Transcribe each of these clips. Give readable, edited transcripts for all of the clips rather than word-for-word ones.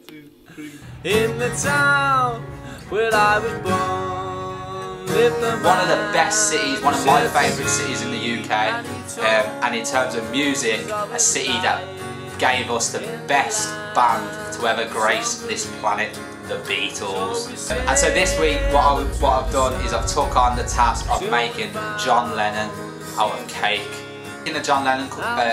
In the town where I was born, one of the best cities, one of my favourite cities in the UK, and in terms of music, a city that gave us the best band to ever grace this planet, the Beatles. And so this week what I've done is I've took on the task of making John Lennon out of cake. In the John Lennon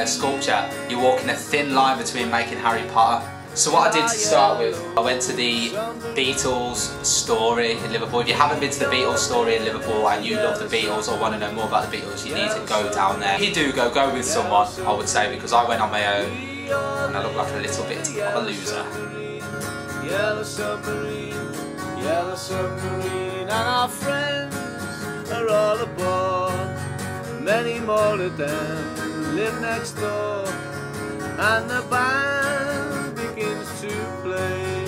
sculpture, you're walking a thin line between making Harry Potter. So what I did to start with, I went to the Beatles Story in Liverpool. If you haven't been to the Beatles Story in Liverpool and you love the Beatles or want to know more about the Beatles, you need to go down there. If you do go with someone, I would say, because I went on my own and I look like a little bit of a loser. Yellow submarine, and our friends are all aboard. Many more of them live next door, and the band begins to play.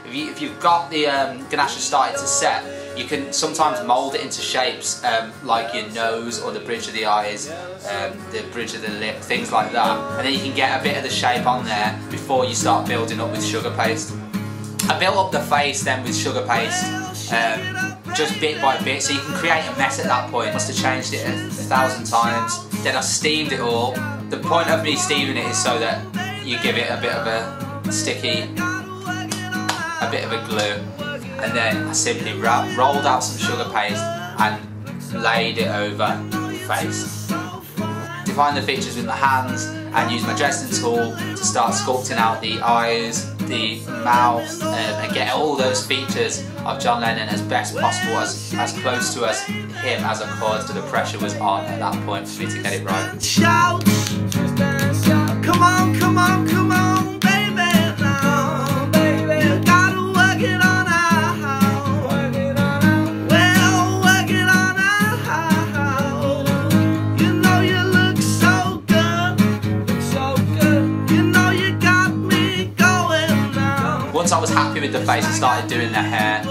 If you've got the ganache started to set, you can sometimes mould it into shapes like your nose or the bridge of the eyes, the bridge of the lip, things like that. And then you can get a bit of the shape on there before you start building up with sugar paste. I built up the face then with sugar paste, just bit by bit, so you can create a mess at that point. I must have changed it 1,000 times. Then I steamed it all. The point of me steaming it is so that you give it a bit of a sticky, a bit of a glue. And then I simply rolled out some sugar paste and laid it over the face. Define the features with my hands and use my dressing tool to start sculpting out the eyes, the mouth, and get all those features of John Lennon as best possible, as close to him as I could, so the pressure was on at that point for me to get it right. Shout, come on, come on, come on, baby, now, baby, you gotta work it on out, well, work it on out. You know you look so good, you know you got me going now. Once I was happy with the face, I started doing the hair,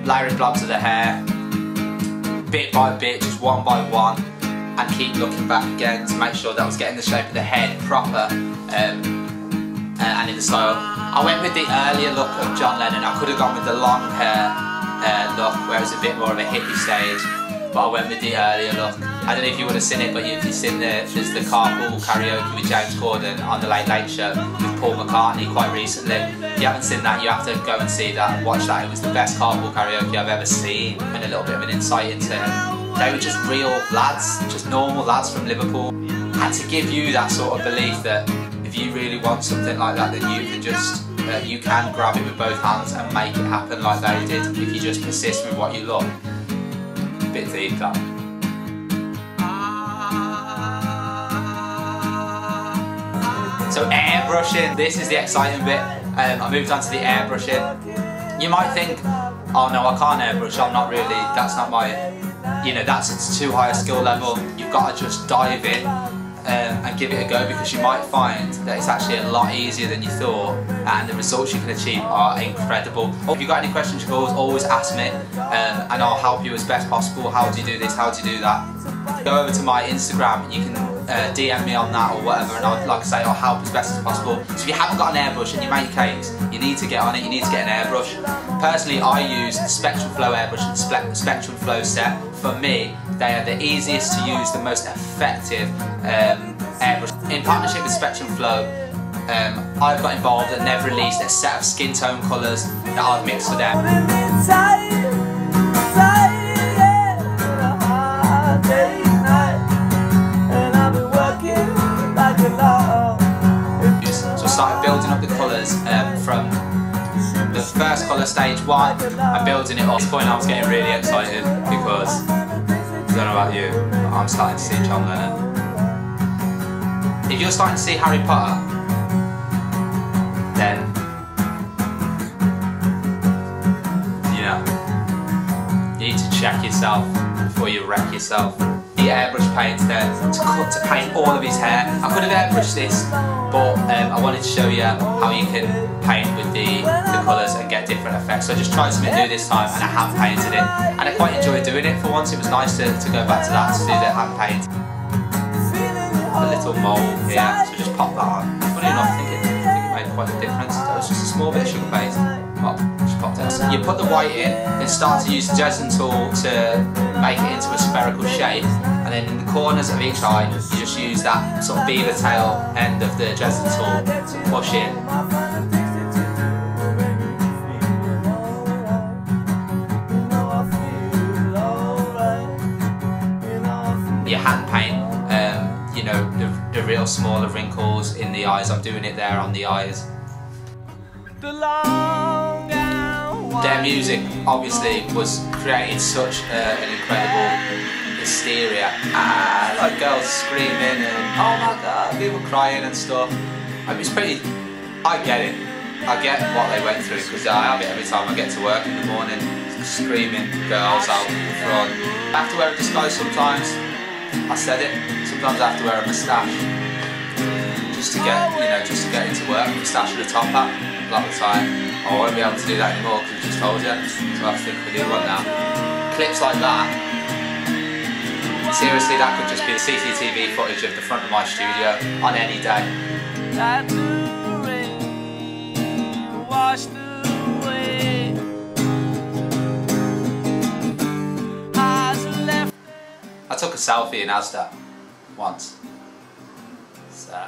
layering blobs of the hair, bit by bit, just one by one, and keep looking back again to make sure that I was getting the shape of the head proper and in the style. I went with the earlier look of John Lennon. I could have gone with the long hair look where it was a bit more of a hippie stage, but I went with the earlier look. I don't know if you would have seen it, but if you've seen there's the carpool karaoke with James Corden on the Late Late Show with Paul McCartney quite recently. If you haven't seen that, you have to go and see that and watch that. It was the best carpool karaoke I've ever seen, and a little bit of an insight into they were just real lads, just normal lads from Liverpool. And to give you that sort of belief that if you really want something like that, then you can just you can grab it with both hands and make it happen like they did if you just persist with what you love. A bit deep that. So airbrushing, this is the exciting bit. I moved on to the airbrushing. You might think, oh no, I can't airbrush, I'm not really, that's not my, you know, that's too high a skill level. You've got to just dive in and give it a go, because you might find that it's actually a lot easier than you thought, and the results you can achieve are incredible. If you've got any questions, you can always ask me, and I'll help you as best possible. How do you do this? How do you do that? Go over to my Instagram, you can DM me on that or whatever, and like I say, I'll help as best as possible. So if you haven't got an airbrush and you make cakes, you need to get on it, you need to get an airbrush. Personally, I use the Spectrum Flow airbrush and the Spectrum Flow set. For me, they are the easiest to use, the most effective airbrush. In partnership with Spectrum Flow, I've got involved and they've released a set of skin tone colours that I've mixed for them. So I started building up the colours from the first colour, stage 1, and building it up. At this point I was getting really excited because, I don't know about you, but I'm starting to see John Lennon. If you're starting to see Harry Potter, then, you know, you need to check yourself before you wreck yourself. The airbrush paint then to paint all of his hair. I could have airbrushed this, but I wanted to show you how you can paint with the colours and get different effects. So I just tried something new this time and I hand painted it, and I quite enjoyed doing it for once. It was nice to go back to that, to do the hand paint. A little mould here, so just pop that on. funny enough, I think it made quite a difference. That was just a small bit of sugar paste. Oh, just popped out. You put the white in, then start to use the resin tool to make it into a spherical shape, and then in the corners of each eye, you just use that sort of beaver tail end of the resin tool to push in. Your hand paint, you know, the real smaller wrinkles in the eyes. I'm doing it there on the eyes. Their music obviously was creating such an incredible hysteria. Like girls screaming and oh my god, people crying and stuff. I mean, it's pretty. I get it. I get what they went through because I have it every time I get to work in the morning. Screaming girls out in front. I have to wear a disguise sometimes. I said it. Sometimes I have to wear a moustache just to get, you know, just to get into work. Moustache with a top hat. A lot of the time. I won't be able to do that anymore because I just told you. So I think we do one now. Clips like that. Seriously, that could just be the CCTV footage of the front of my studio on any day. I took a selfie in Asda once. So.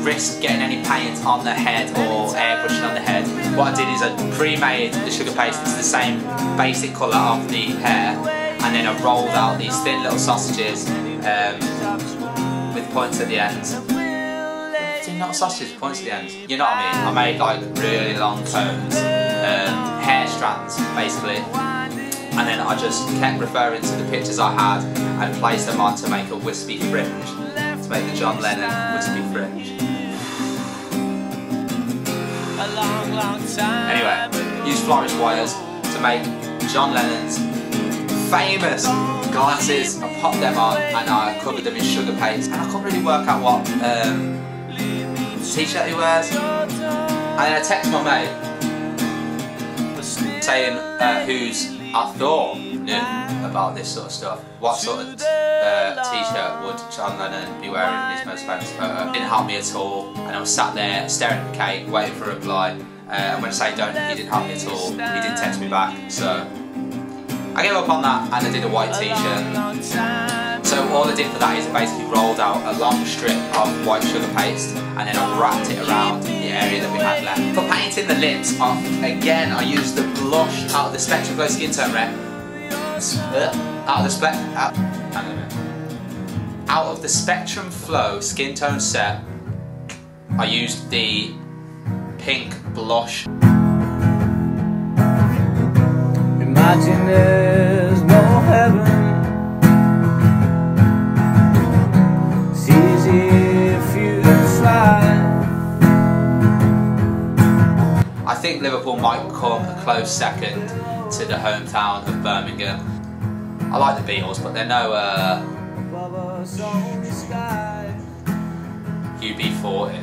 Risk getting any paint on the head or airbrushing on the head. What I did is I pre-made the sugar paste into the same basic colour of the hair, and then I rolled out these thin little sausages with points at the ends. Not sausages, points at the ends. You know what I mean? I made like really long cones, hair strands basically, and then I just kept referring to the pictures I had and placed them on to make a wispy fringe, to make the John Lennon wispy fringe. Anyway, use flourish wires to make John Lennon's famous glasses. I popped them on and I covered them in sugar paste, and I couldn't really work out what t-shirt he wears. And then I text my mate saying who's I thought knew about this sort of stuff. What sort of t-shirt would John Lennon be wearing in his most famous photo? Didn't help me at all, and I was sat there staring at the cake waiting for a reply, and when I say don't, he didn't help me at all. He didn't text me back, so I gave up on that and I did a white t-shirt. So all I did for that is I basically rolled out a long strip of white sugar paste and then I wrapped it around the area that we had left. For painting the lips, again I used the blush out of the Spectrum Flow Skin Tone Red. Out of the Spectrum Flow Skin Tone set, I used the pink blush. Imagine there's no heaven. It's easy if you try. I think Liverpool might come a close second to the hometown of Birmingham. I like the Beatles, but they're no UB40.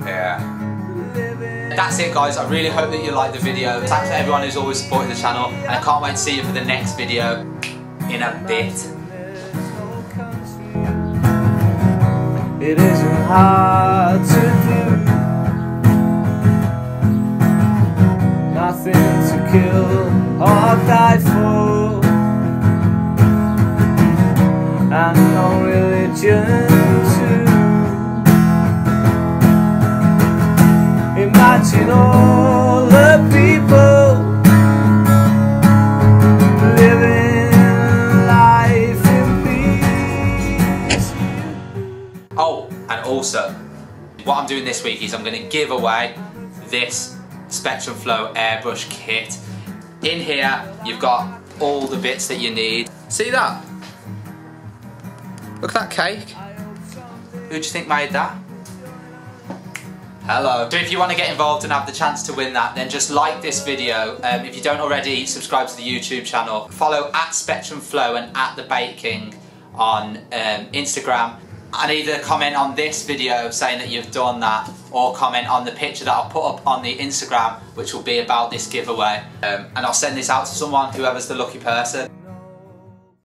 Yeah. That's it guys, I really hope that you liked the video. Thanks to everyone who's always supported the channel, and I can't wait to see you for the next video in a bit. It isn't hard to do. Nothing to kill or die for, and no religion too. Imagine all the people living life in peace. Oh, and also, what I'm doing this week is I'm going to give away this Spectrum Flow airbrush kit. In here, you've got all the bits that you need. See that? Look at that cake. Who do you think made that? Hello. So if you want to get involved and have the chance to win that, then just like this video. If you don't already, subscribe to the YouTube channel. Follow @Spectrum Flow and @The Bakeking on Instagram, and either comment on this video saying that you've done that, or comment on the picture that I'll put up on the Instagram, which will be about this giveaway, and I'll send this out to someone, whoever's the lucky person.